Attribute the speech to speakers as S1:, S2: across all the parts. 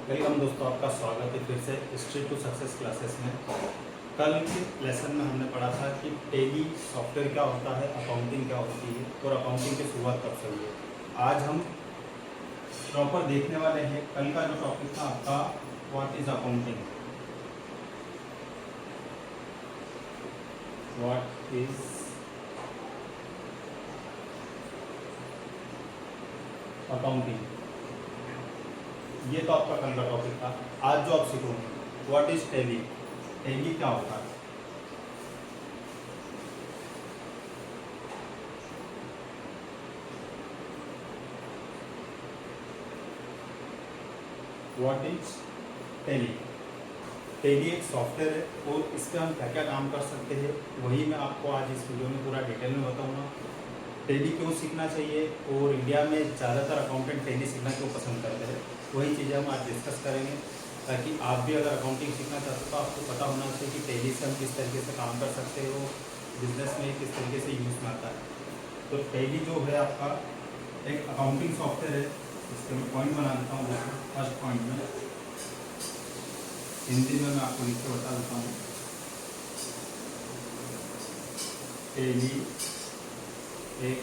S1: Welcome दोस्तों, आपका स्वागत है फिर से स्ट्रीट टू सक्सेस क्लासेस में। कल के लेसन में हमने पढ़ा था कि टैली सॉफ्टवेयर क्या होता है, अकाउंटिंग क्या होती है और अकाउंटिंग की शुरुआत कब से हुई है। आज हम प्रॉपर देखने वाले हैं। कल का जो टॉपिक था आपका what is accounting, what is accounting, ये तो आपका कल का टॉपिक था। आज जो आप सीखोगे व्हाट इज टैली, टैली क्या होता है। व्हाट इज टैली, टैली एक सॉफ्टवेयर है और इस पर हम क्या क्या काम कर सकते हैं वही मैं आपको आज इस वीडियो में पूरा डिटेल में बताऊंगा। टैली क्यों सीखना चाहिए और इंडिया में ज़्यादातर अकाउंटेंट टैली सीखना क्यों पसंद करते हैं, वही चीज़ें हम आज डिस्कस करेंगे, ताकि आप भी अगर अकाउंटिंग सीखना चाहते हो तो आपको पता होना चाहिए कि टैली से हम किस तरीके से काम कर सकते हो, बिजनेस में किस तरीके से यूज़ में आता है। तो टैली जो है आपका एक अकाउंटिंग सॉफ्टवेयर है। इसके मैं पॉइंट बना देता हूँ। फर्स्ट पॉइंट में हिंदी में मैं आपको लिख के बता देता हूँ। टैली एक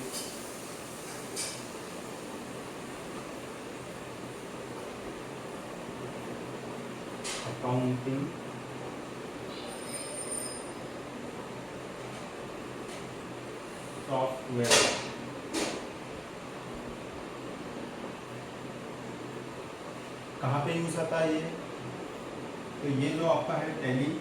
S1: अकाउंटिंग सॉफ्टवेयर कहाँ पे यूज आता है ये, तो ये जो आपका है टैली,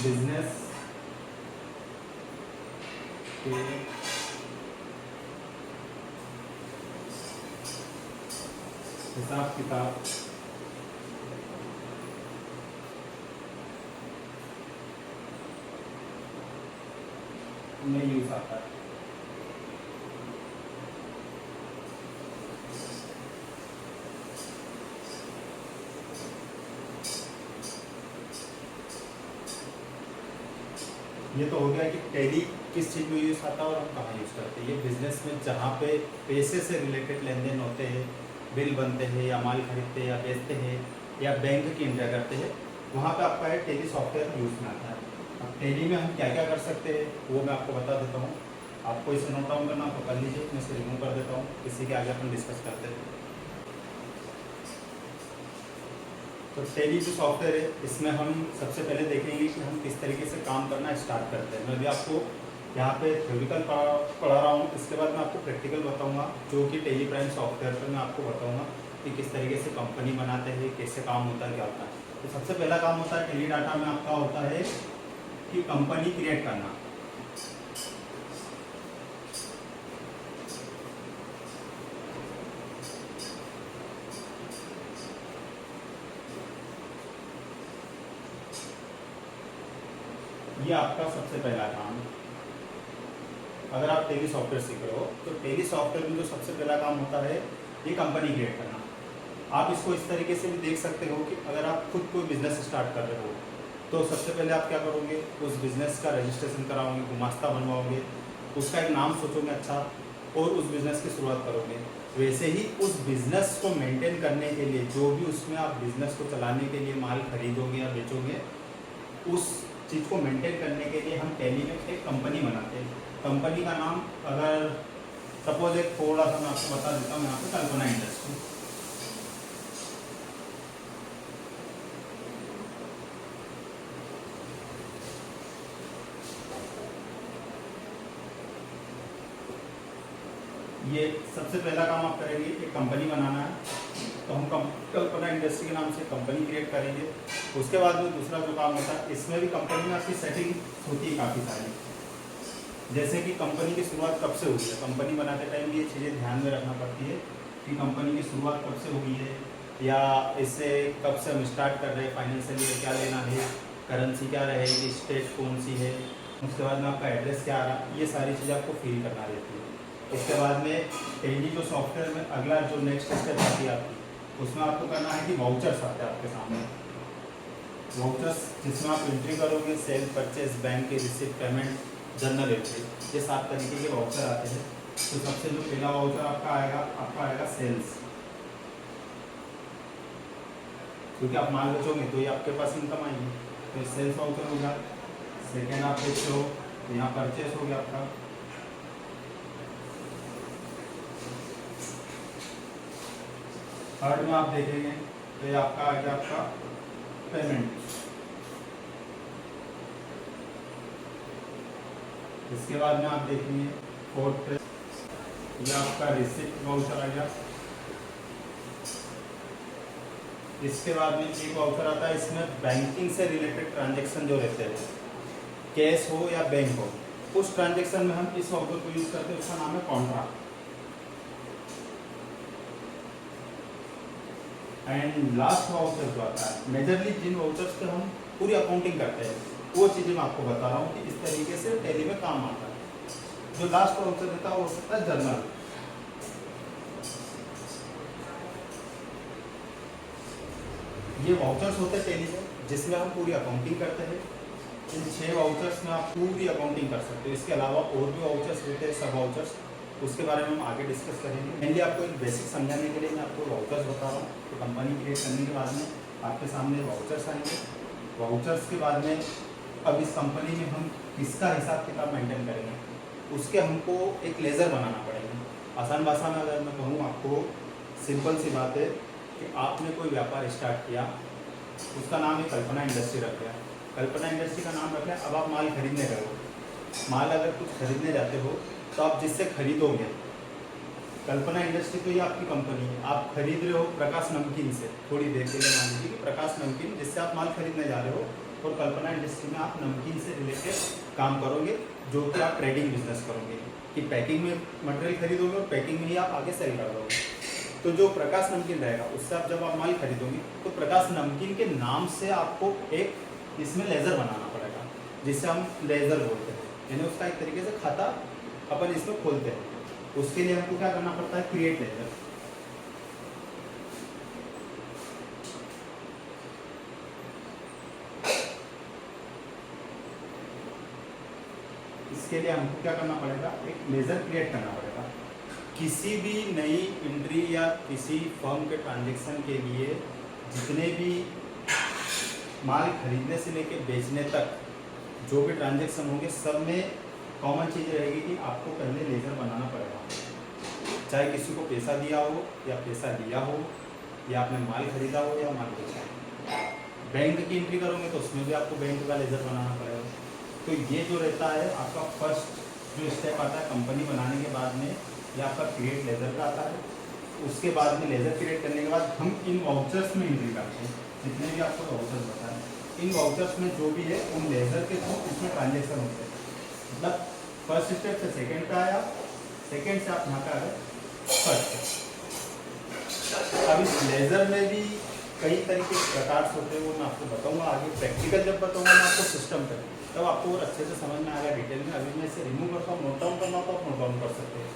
S1: बिजनेस के हिसाब किताब में यूज आता है। ये तो हो गया कि टैली किस चीज़ में यूज़ आता है और हम कहाँ यूज़ करते हैं। ये बिजनेस में जहाँ पे पैसे से रिलेटेड लेन देन होते हैं, बिल बनते हैं या माल खरीदते हैं या बेचते हैं या बैंक की एंट्री करते हैं, वहाँ पे आपका है टैली सॉफ्टवेयर यूज़ में आता है। अब टैली में हम क्या क्या कर सकते हैं वो मैं आपको बता देता हूँ। आपको इसे नोट डाउन करना तो कर लीजिए, मैं इसे रिमूव कर देता हूँ, इसी के आगे अपन डिस्कस करते हैं। तो टैली जो सॉफ्टवेयर है इसमें हम सबसे पहले देखेंगे कि हम किस तरीके से काम करना स्टार्ट करते हैं। मैं भी आपको यहाँ पे थ्योरिकल पढ़ा रहा हूँ, इसके बाद मैं आपको प्रैक्टिकल बताऊँगा, जो कि टैली प्राइम सॉफ्टवेयर पर मैं आपको बताऊँगा कि किस तरीके से कंपनी बनाते हैं, कैसे काम होता है, क्या होता है। तो सबसे पहला काम होता है टैली डाटा में आपका होता है कि कंपनी क्रिएट करना। ये आपका सबसे पहला काम है। अगर आप टैली सॉफ्टवेयर सीख रहे हो तो टैली सॉफ्टवेयर में जो सबसे पहला काम होता है ये कंपनी क्रिएट करना। आप इसको इस तरीके से भी देख सकते हो कि अगर आप खुद कोई बिजनेस स्टार्ट कर रहे हो तो सबसे पहले आप क्या करोगे, उस बिज़नेस का रजिस्ट्रेशन कराओगे, गुमास्ता बनवाओगे, उसका एक नाम सोचोगे अच्छा और उस बिज़नेस की शुरुआत करोगे। वैसे ही उस बिज़नेस को मेंटेन करने के लिए, जो भी उसमें आप बिज़नेस को चलाने के लिए माल खरीदोगे या बेचोगे, उस चीज़ को मेंटेन करने के लिए हम टैली में एक कंपनी बनाते हैं। कंपनी का नाम अगर सपोज एक थोड़ा सा मैं आपको बता देता हूँ, यहाँ पे कल्पना इंडस्ट्री। ये सबसे पहला काम आप करेंगे, एक कंपनी बनाना है तो हम कल्पना इंडस्ट्री के नाम से कंपनी क्रिएट करेंगे। उसके बाद में दूसरा जो काम होता है, इसमें भी कंपनी में आपकी सेटिंग होती है काफ़ी सारी, जैसे कि कंपनी की शुरुआत कब से हुई है। कंपनी बनाते टाइम ये चीज़ें ध्यान में रखना पड़ती है कि कंपनी की शुरुआत कब से हुई है, या इससे कब से हम स्टार्ट कर रहे हैं, फाइनेंशियल ईयर क्या लेना है, करेंसी क्या रहेगी, स्टेट कौन सी है, उसके बाद में आपका एड्रेस क्या आ रहा, ये सारी चीज़ें आपको फिल करना रहती है। इसके बाद में टैली जो सॉफ्टवेयर में अगला जो नेक्स्ट स्टेप आती है आपकी, उसमें आपको करना है कि वाउचर्स आते हैं आपके सामने। वाउचर्स जिसमें आप एंट्री करोगे सेल, परचेज, बैंक की रिसिप्ट, पेमेंट, जर्नल एंट्री, ये 7 तरीके के वाउचर आते हैं। तो सबसे जो पहला वाउचर आपका आएगा सेल्स, क्योंकि आप माल बेचोगे तो ये आपके पास इनकम आएगी, तो सेल्स वाउचर हो गया। सेकेंड आप देखते हो तो यहाँ परचेस हो गया आपका। थर्ड में आप देखेंगे तो ये आपका आ गया आपका पेमेंट। इसके बाद में आप देखेंगे फोर्थ पे ये आपका रिसिप्ट वाउचर आ गया। इसके बाद में एक वाउचर आता है, इसमें बैंकिंग से रिलेटेड ट्रांजैक्शन जो रहते हैं, कैश हो या बैंक हो, उस ट्रांजैक्शन में हम इस वाउचर को यूज करते हैं, उसका नाम है कॉन्ट्रा। एंड लास्ट वाउचर जो आता है, मेजरली जिन वाउचर्स पे हम पूरी अकाउंटिंग करते हैं वो चीज़ें मैं आपको बता रहा हूँ कि इस तरीके से टैली में काम आता है। जो लास्ट वाउचर रहता है वो होता है जर्नल। ये वाउचर्स होते हैं टैली में जिसमें हम पूरी अकाउंटिंग करते हैं। इन 6 वाउचर्स में आप पूरी अकाउंटिंग कर सकते हो। इसके अलावा और भी वाउचर्स होते हैं, सब वाउचर्स, उसके बारे में हम आगे डिस्कस करेंगे। मेनली आपको एक बेसिक समझाने के लिए मैं आपको वाउचर्स बता रहा हूँ। तो कंपनी क्रिएट करने के बाद में आपके सामने वाउचर्स आएंगे। वाउचर्स के बाद में अब इस कंपनी में हम किसका हिसाब किताब मेंटेन करेंगे, उसके हमको एक लेज़र बनाना पड़ेगा। आसान भाषा में अगर मैं कहूँ आपको, सिंपल सी बात है कि आपने कोई व्यापार स्टार्ट किया, उसका नाम है कल्पना इंडस्ट्री रख लिया। कल्पना इंडस्ट्री का नाम रख लिया। अब आप माल खरीदने गए हो, माल अगर कुछ खरीदने जाते हो तो आप जिससे खरीदोगे, कल्पना इंडस्ट्री तो ये आपकी कंपनी है, आप खरीद रहे हो प्रकाश नमकीन से। थोड़ी देर के लिए मान लीजिए कि प्रकाश नमकीन जिससे आप माल खरीदने जा रहे हो, और कल्पना इंडस्ट्री में आप नमकीन से रिलेटेड काम करोगे, जो कि आप ट्रेडिंग बिजनेस करोगे कि पैकिंग में मटेरियल खरीदोगे और पैकिंग में ही आप आगे सेल कर दोगे। तो जो प्रकाश नमकीन रहेगा उससे आप जब आप माल खरीदोगे तो प्रकाश नमकीन के नाम से आपको एक इसमें लेज़र बनाना पड़ेगा, जिसे हम लेज़र बोलते हैं। यानी उसका एक तरीके से खाता अपन इसमें खोलते हैं। उसके लिए हमको क्या करना पड़ता है, क्रिएट लेज़र। इसके लिए हमको क्या करना पड़ेगा, एक लेज़र क्रिएट करना पड़ेगा। किसी भी नई एंट्री या किसी फर्म के ट्रांजैक्शन के लिए जितने भी माल खरीदने से लेकर बेचने तक जो भी ट्रांजैक्शन होंगे, सब में कॉमन चीज़ रहेगी कि आपको पहले लेज़र बनाना पड़ेगा। चाहे किसी को पैसा दिया हो या पैसा लिया हो, या आपने माल खरीदा हो या माल बेचा हो। बैंक की एंट्री करोगे तो उसमें भी आपको बैंक का लेज़र बनाना पड़ेगा। तो ये जो रहता है आपका फर्स्ट जो स्टेप आता है कंपनी बनाने के बाद में, ये आपका क्रिएट लेज़र का आता है। उसके बाद में लेज़र क्रिएट करने के बाद हम इन वाउचर्स में एंट्री करते हैं। जितने भी आपको वाउचर्स बताएं, इन वाउचर्स में जो भी है उन लेज़र के थ्रू इसमें ट्रांजेक्शन होते हैं। मतलब फर्स्ट स्टेप से सेकेंड पे आया, सेकेंड से आप यहाँ पे आ गए फर्स्ट। अब इस लेज़र में भी कई तरीके के प्रकार होते हैं, वो मैं आपको बताऊंगा आगे। प्रैक्टिकल जब बताऊंगा मैं आपको सिस्टम पे, तब आपको और अच्छे से समझ में आएगा डिटेल में। अभी मैं इसे रिमूव करता हूँ, नोट डाउन करना हो तो आप नोट डाउन कर सकते हैं।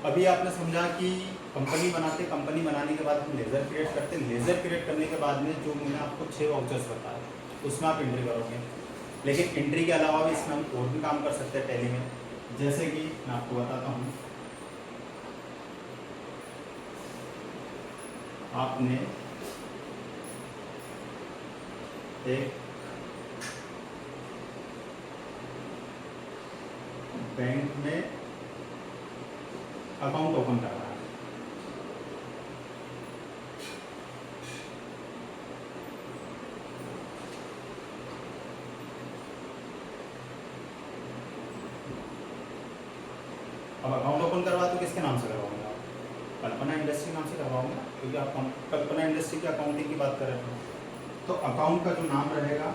S1: अभी आपने समझा कि कंपनी बनाते, कंपनी बनाने के बाद हम लेज़र क्रिएट करते हैं। लेज़र क्रिएट करने के बाद में जो मैंने आपको 6 वाउचर्स बताया उसमें आप एंट्री करोगे। लेकिन एंट्री के अलावा भी इसमें हम और भी काम कर सकते हैं टैली में। जैसे कि मैं आपको बताता हूँ, आपने एक बैंक में अकाउंट ओपन करना है। अब अकाउंट ओपन करवा तो किसके नाम से करवाऊंगा, कल्पना इंडस्ट्री नाम से करवाऊंगा, क्योंकि आप कल्पना इंडस्ट्री की अकाउंटिंग की बात कर रहे हैं। तो अकाउंट का जो नाम रहेगा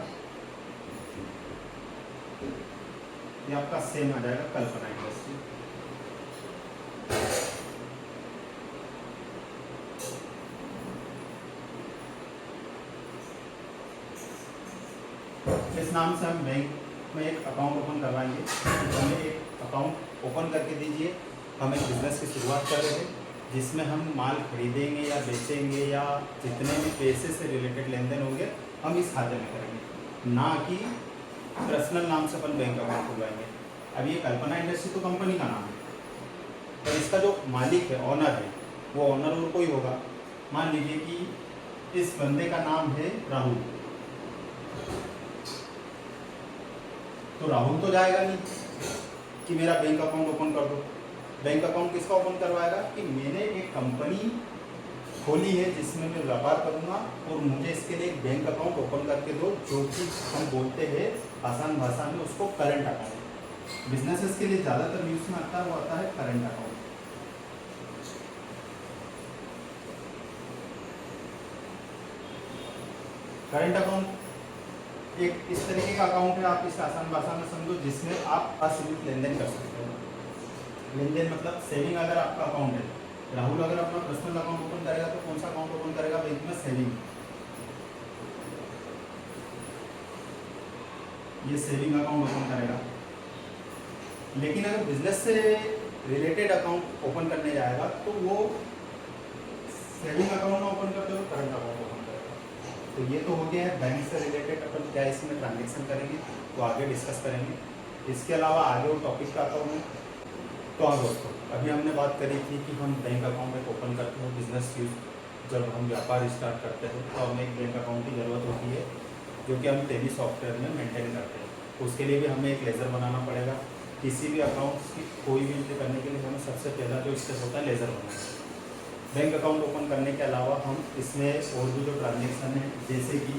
S1: ये आपका सेम आ जाएगा, कल्पना इंडस्ट्री। इस नाम से हम बैंक में एक अकाउंट ओपन करवाएंगे। हमें एक अकाउंट ओपन करके दीजिए। हम एक बिजनेस की शुरुआत कर रहे हैं जिसमें हम माल खरीदेंगे या बेचेंगे, या जितने भी पैसे से रिलेटेड लेन देन होंगे हम इस खाते में करेंगे, ना कि पर्सनल नाम से अपन बैंक अकाउंट खुलवाएंगे। अब ये कल्पना इंडस्ट्री तो कंपनी का नाम है, पर इसका जो मालिक है, ऑनर है, वो ऑनर और कोई होगा। मान लीजिए कि इस बंदे का नाम है राहुल, तो राहुल तो जाएगा नहीं कि मेरा बैंक अकाउंट ओपन कर दो। बैंक अकाउंट किसका ओपन करवाएगा कि मैंने एक कंपनी खोली है जिसमें मैं व्यापार करूंगा और मुझे इसके लिए एक बैंक अकाउंट ओपन करके दो, जो कि हम बोलते हैं आसान भाषा में उसको करंट अकाउंट। बिजनेसेस के लिए ज़्यादातर यूज में आता है, वो आता है करंट अकाउंट। करंट अकाउंट एक इस तरीके का अकाउंट है, आप इसे आसान भाषा में समझो, जिसमें आप असीमित लेन देन कर सकते हो। लेन देन मतलब सेविंग। अगर आपका अकाउंट है, राहुल अगर अपना पर्सनल अकाउंट ओपन करेगा तो कौन सा अकाउंट ओपन करेगा बैंक में? सेविंग। ये सेविंग अकाउंट ओपन करेगा। लेकिन अगर बिजनेस से रिलेटेड अकाउंट ओपन करने जाएगा तो वो सेविंग अकाउंट में ओपन करते हुए करंट अकाउंट ओपन करेगा। तो ये तो हो गया है बैंक से रिलेटेड, अपन क्या इसमें ट्रांजेक्शन करेंगे तो आगे डिस्कस करेंगे। इसके अलावा आगे वो टॉपिक का आता हूँ। तो हाँ दोस्तों, अभी हमने बात करी थी कि हम बैंक अकाउंट एक ओपन करते हैं बिजनेस यूज। जब हम व्यापार स्टार्ट करते हैं तो हमें एक बैंक अकाउंट की ज़रूरत होती है, जो कि हम टेली सॉफ्टवेयर में मेंटेन करते हैं। उसके लिए भी हमें एक लेज़र बनाना पड़ेगा। किसी भी अकाउंट्स की कोई भी एंट्री करने के लिए हमें सबसे पहला जो स्टेप होता है लेज़र बनाना। बैंक अकाउंट ओपन करने के अलावा हम इसमें और भी जो ट्रांजेक्शन है, जैसे कि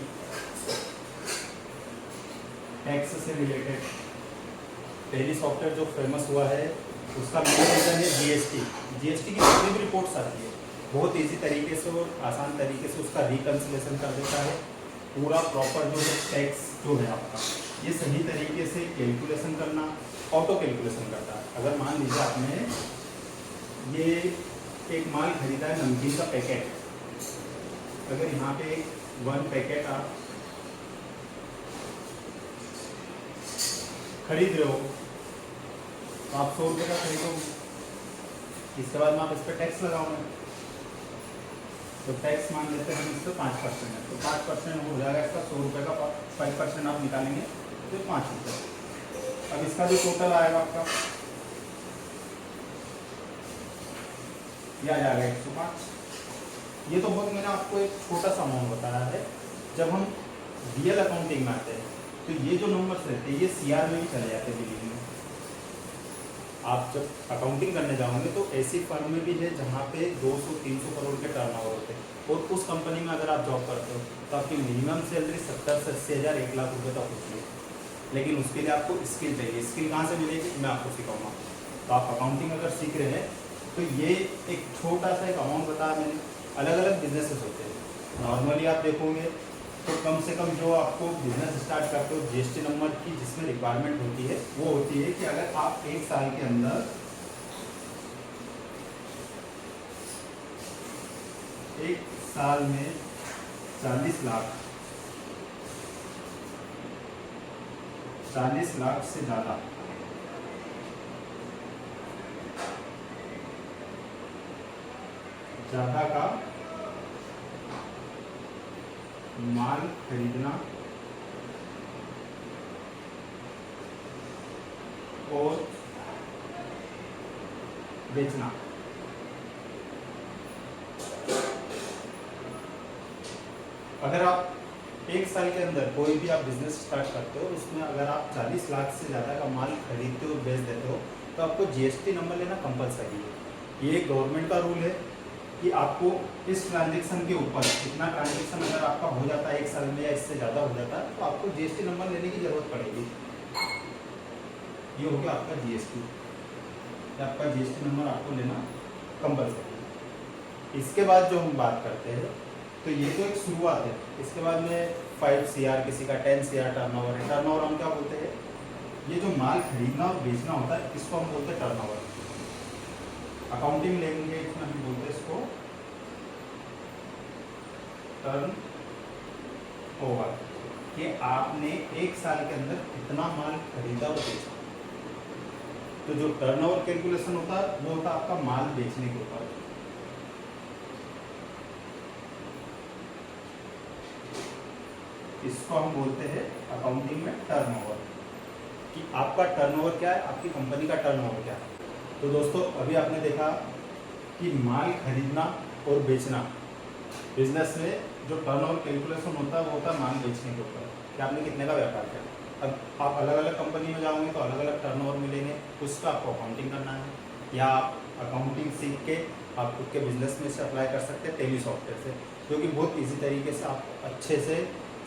S1: टैक्स से रिलेटेड टेली सॉफ्टवेयर जो फेमस हुआ है उसका मेन रीज़न है जीएसटी। जीएसटी की जितनी भी रिपोर्ट्स आती है बहुत इजी तरीके से और आसान तरीके से उसका रिकन्सिलेशन कर देता है। पूरा प्रॉपर जो है टैक्स जो है आपका, ये सही तरीके से कैलकुलेशन करना, ऑटो कैलकुलेशन करता है। अगर मान लीजिए आपने ये एक माल खरीदा है, नमकीन का पैकेट, अगर यहाँ पे 1 पैकेट आप खरीद रहे हो तो आप 100 रुपये का खरीदोगे। इसके बाद में आप इस पर टैक्स लगाओगे, तो टैक्स मान लेते हैं हम इस पर 5% है, तो 5% हो जाएगा इसका 100 रुपये का। 5% आप निकालेंगे तो 5 रुपये। अब इसका जो टोटल आएगा आपका यह आ जाएगा 105। ये तो बहुत मैंने आपको एक छोटा सा अमाउंट बताया है। जब हम रियल अकाउंटिंग में आते हैं तो ये जो नंबर्स रहते हैं ये सीआर में भी चले जाते हैं बिलिंग में। आप जब अकाउंटिंग करने जाओगे तो ऐसी फर्म में भी है जहाँ पे 200-300 करोड़ के टर्नओवर होते हैं, और उस कंपनी में अगर आप जॉब करते हो तो आपकी मिनिमम सैलरी 70 से 80 हज़ार 1 लाख रुपये तक होती है। लेकिन उसके लिए आपको स्किल चाहिए। स्किल कहाँ से मिलेगी? मैं आपको सिखाऊंगा। तो आप अकाउंटिंग अगर सीख रहे हैं तो ये एक छोटा सा एक अमाउंट बताया मैंने। अलग अलग बिजनेसेस होते हैं। नॉर्मली आप देखोगे तो कम से कम जो आपको बिजनेस स्टार्ट करते हो जीएसटी नंबर की जिसमें रिक्वायरमेंट होती है वो होती है कि अगर आप 1 साल के अंदर 1 साल में 40 लाख से ज़्यादा का माल खरीदना और बेचना, अगर आप 1 साल के अंदर कोई भी आप बिजनेस स्टार्ट करते हो उसमें अगर आप 40 लाख से ज़्यादा का माल खरीदते हो बेच देते हो तो आपको जीएसटी नंबर लेना कंपलसरी है। ये गवर्नमेंट का रूल है कि आपको इस ट्रांजेक्शन के ऊपर इतना ट्रांजेक्शन अगर आपका हो जाता है 1 साल में या इससे ज़्यादा हो जाता है तो आपको जीएसटी नंबर लेने की ज़रूरत पड़ेगी। ये हो गया आपका जीएसटी, आपका जीएसटी नंबर आपको लेना कंपलसरी है। इसके बाद जो हम बात करते हैं तो ये तो एक शुरुआत है। इसके बाद में 5 CR, किसी का 10 CR टर्नओवर है। टर्नओवर हम क्या बोलते हैं? ये जो माल खरीदना और बेचना होता है इसको हम बोलते हैं टर्नओवर। अकाउंटिंग लैंग्वेज में हम बोलते हैं इसको टर्नओवर, कि आपने 1 साल के अंदर कितना माल खरीदा और बेचा। तो जो टर्नओवर कैलकुलेशन होता है वो होता है आपका माल बेचने के ऊपर। इसको हम बोलते हैं अकाउंटिंग में टर्नओवर, कि आपका टर्नओवर क्या है, आपकी कंपनी का टर्नओवर क्या है। तो दोस्तों अभी आपने देखा कि माल खरीदना और बेचना, बिजनेस में जो टर्नओवर कैलकुलेशन होता है वो होता है माल बेचने के ऊपर, कि आपने कितने का व्यापार किया। अब आप अलग अलग कंपनी में जाओगे तो अलग अलग टर्नओवर मिलेंगे, कुछ का आपको अकाउंटिंग करना है, या आप अकाउंटिंग सीख के आप खुद के बिजनेस में से अप्लाई कर सकते हैं टैली सॉफ्टवेयर से, जो कि बहुत ईजी तरीके से आपको अच्छे से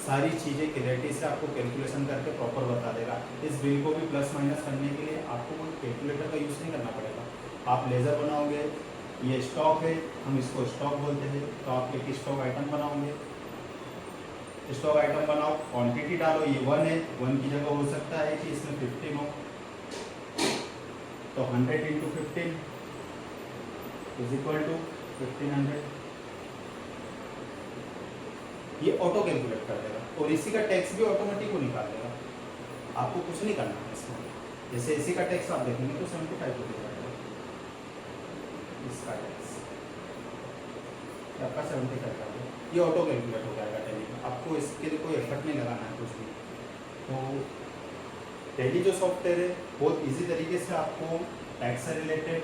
S1: सारी चीज़ें क्लैरिटी से आपको कैलकुलेशन करके प्रॉपर बता देगा। इस बिल को भी प्लस माइनस करने के लिए आपको कोई कैलकुलेटर का यूज़ नहीं करना पड़ेगा। आप लेज़र बनाओगे, ये स्टॉक है, हम इसको स्टॉक बोलते हैं, तो आप एक स्टॉक आइटम बनाओगे, स्टॉक आइटम बनाओ, क्वांटिटी डालो, ये 1 है, 1 की जगह हो सकता है कि इसमें 15 हो, तो 100 इंटू 15 इज इक्वल टू 1500। ये ऑटो कैलकुलेट कर देगा और इसी का टैक्स भी ऑटोमेटिक वो निकाल देगा, आपको कुछ नहीं करना है इसमें। जैसे इसी का टैक्स आप देखेंगे तो 75 रुपये का इसका टैक्स आपका 75 का है, ये ऑटो कैलकुलेट हो जाएगा टैली में, आपको इसके लिए कोई एफर्ट नहीं लगाना है कुछ भी। तो टैली जो सॉफ्टवेयर है बहुत इजी तरीके से आपको टैक्स से रिलेटेड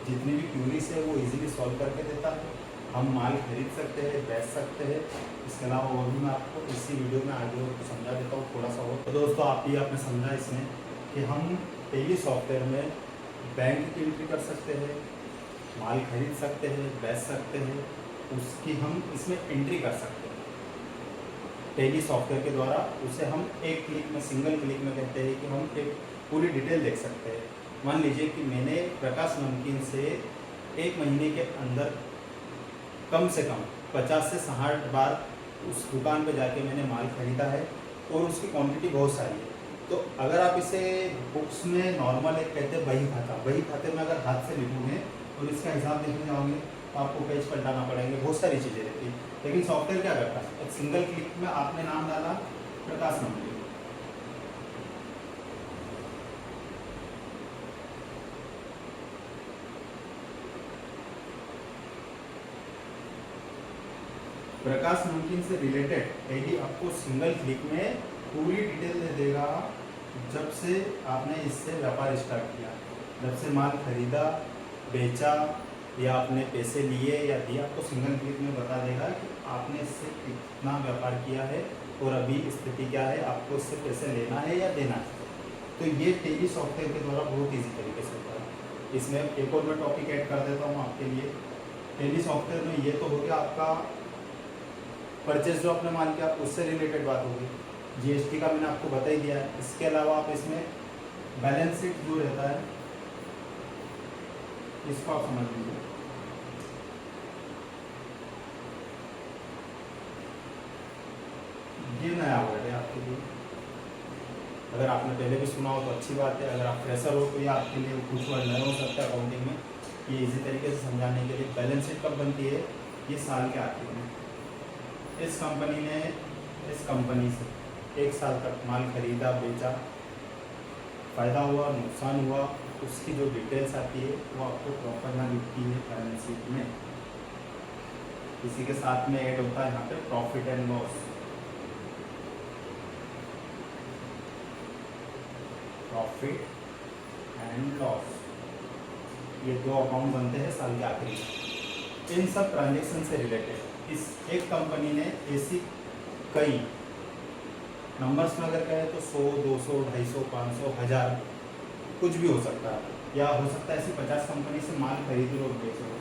S1: जितनी भी क्यूरीज है वो इजीली सॉल्व करके देता है। हम माल खरीद सकते हैं, बेच सकते हैं, इसके अलावा और भी मैं आपको इसी वीडियो में आगे और समझा देता हूँ थोड़ा सा और। तो दोस्तों आप भी आपने समझा इसमें कि हम टैली सॉफ्टवेयर में बैंक की एंट्री कर सकते हैं, माल खरीद सकते हैं, बेच सकते हैं, उसकी हम इसमें एंट्री कर सकते हैं टैली सॉफ्टवेयर के द्वारा। उसे हम एक क्लिक में, सिंगल क्लिक में कहते हैं कि हम एक पूरी डिटेल देख सकते हैं। मान लीजिए कि मैंने प्रकाश नमकीन से एक महीने के अंदर कम से कम 50 से 60 बार उस दुकान पे जाके मैंने माल खरीदा है और उसकी क्वांटिटी बहुत सारी है। तो अगर आप इसे बुक्स में नॉर्मल एक कहते हैं बही खाता, बही खाते में अगर हाथ से लिखोगे और इसका हिसाब देखने जाओगे तो आपको पेज पलटाना पड़ेंगे, बहुत सारी चीज़ें रहती है। लेकिन सॉफ्टवेयर क्या करता है, एक सिंगल क्लिक में आपने नाम डाला प्रकाश नमकीन, प्रकाश नमकीन से रिलेटेड टैली आपको सिंगल क्लिक में पूरी डिटेल दे देगा। जब से आपने इससे व्यापार स्टार्ट किया, जब से माल खरीदा, बेचा या आपने पैसे लिए या दिया, आपको सिंगल क्लिक में बता देगा कि आपने इससे कितना व्यापार किया है और अभी स्थिति क्या है, आपको इससे पैसे लेना है या देना है। तो ये टैली सॉफ्टवेयर के द्वारा बहुत ईजी तरीके से होता है। इसमें एक और मैं टॉपिक ऐड कर देता हूँ आपके लिए। टैली सॉफ्टवेयर में ये तो हो गया आपका परचेज जो आपने माल किया उससे रिलेटेड बात होगी, जीएसटी का मैंने आपको बता ही दिया है। इसके अलावा आप इसमें बैलेंस शीट जो रहता है इसको आप समझ लीजिए। ये नया वर्ड है आपके लिए, अगर आपने पहले भी सुना हो तो अच्छी बात है, अगर आप फ्रेशर हो तो ये आपके लिए कुछ वर्ड नए हो सकता है अकाउंटिंग में। ये इजी तरीके से समझाने के लिए बैलेंस शीट कब बनती है, ये साल के आखिर में। इस कंपनी ने इस कंपनी से 1 साल तक माल खरीदा, बेचा, फ़ायदा हुआ, नुकसान हुआ, उसकी जो डिटेल्स आती है वो आपको प्रॉपर यहाँ लिखती है बैलेंस शीट में। इसी के साथ में ऐड होता है यहाँ पे profit and loss, profit and loss, ये 2 अकाउंट बनते हैं साल के आखिरी में। इन सब ट्रांजेक्शन से रिलेटेड इस एक कंपनी ने ऐसी कई नंबर्स में अगर कहें तो 100, 200, 250, 500, 1000 कुछ भी हो सकता है, या हो सकता है ऐसी 50 कंपनी से माल खरीद लो और बेच लो।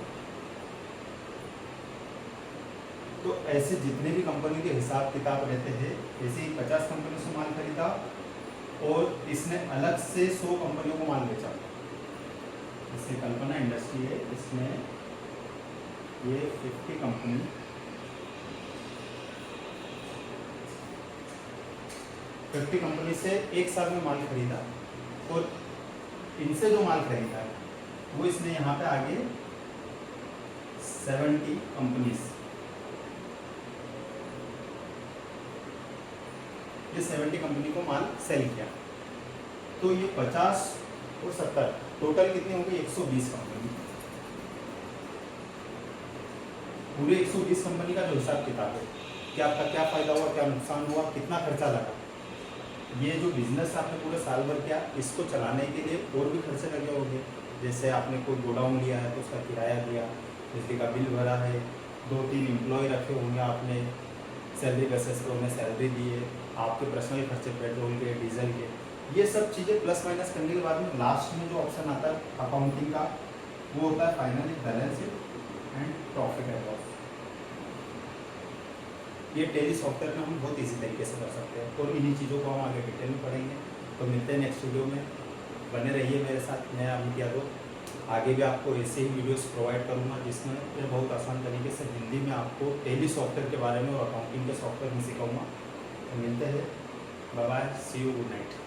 S1: तो ऐसे जितने भी कंपनी के हिसाब किताब रहते हैं, ऐसे ही 50 कंपनी से माल खरीदा और इसने अलग से 100 कंपनियों को माल बेचा। जैसे कल्पना इंडस्ट्री है, इसमें ये 50 कंपनी 50 कंपनी से 1 साल में माल खरीदा और इनसे जो माल खरीदा है वो इसने यहाँ पे आगे 70 कंपनीज, ये 70 कंपनी को माल सेल किया। तो ये 50 और 70 टोटल कितनी होगी, 120 कंपनी। पूरे 120 कंपनी का जो हिसाब किताब है, कि आपका क्या फ़ायदा हुआ, क्या नुकसान हुआ, कितना खर्चा लगा। ये जो बिज़नेस आपने पूरे साल भर किया, इसको चलाने के लिए और भी खर्चे लगे होंगे। जैसे आपने कोई गोडाउन लिया है तो उसका किराया दिया, बिजली का बिल भरा है, 2-3 एम्प्लॉय रखे होंगे आपने, सैलरी बेसिस पे उन्हें सैलरी दी है, आपके पर्सनल खर्चे पेट्रोल के, डीजल के, ये सब चीज़ें प्लस माइनस करने के बाद में लास्ट में जो ऑप्शन आता है अकाउंटिंग का, वो होता है finally balance sheet and profit and loss. ये टेली सॉफ्टवेयर में हम बहुत इजी तरीके से कर सकते हैं और इन्हीं चीज़ों को हम आगे डिटेल में पढ़ेंगे। तो मिलते हैं नेक्स्ट वीडियो में, बने रहिए मेरे साथ। मैं अमित यादव आगे भी आपको ऐसे ही वीडियोस प्रोवाइड करूँगा जिसमें मैं बहुत आसान तरीके से हिंदी में आपको टेली सॉफ्टवेयर के बारे में और अकाउंटिंग के सॉफ्टवेयर में सिखाऊंगा। तो मिलते हैं, bye bye, see you, good night.